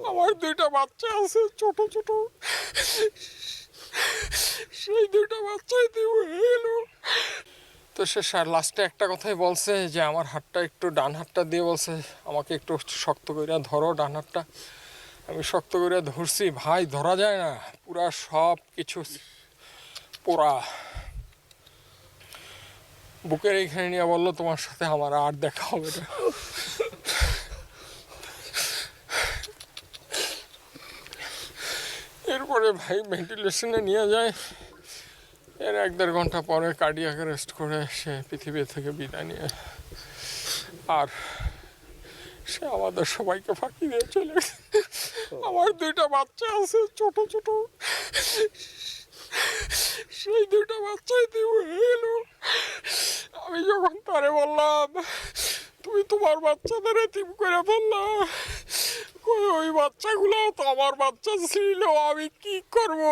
আমার দুইটা বাচ্চা আছে ছোট ছোট, সেই দুইটা বাচ্চাই দিয়ে হয়ে গেল। তো সে লাস্টে একটা কথাই বলছে যে আমার হাতটা একটু, ডান হাতটা দিয়ে বলছে আমাকে একটু শক্ত করে ধরো ডান হাতটা। আমি শক্ত করে ধরছি, ভাই ধরা যায় না, পুরা সব কিছু পোড়া। বুকের এইখানে নিয়ে বললো তোমার সাথে আমার আর দেখা হবে না। এরপরে ভাই ভেন্টিলেশনে নিয়ে যায়। এর 1-1.5 ঘন্টা পরে কার্ডিয়াক অ্যারেস্ট করে সে পৃথিবী থেকে বিদায় নিয়ে, আর সে আমাদের সবাইকে ফাঁকি দিয়ে চলে গেছে। আমার দুইটা বাচ্চা আছে ছোট ছোট, সেই দুইটা বাচ্চাই দিয়ে হয়ে গেল। আমি যখন তারে বললাম তুমি তোমার বাচ্চাদের এতিম করে ফেললা, ওই বাচ্চাগুলো তো আমার বাচ্চা ছিল, আমি কি করব?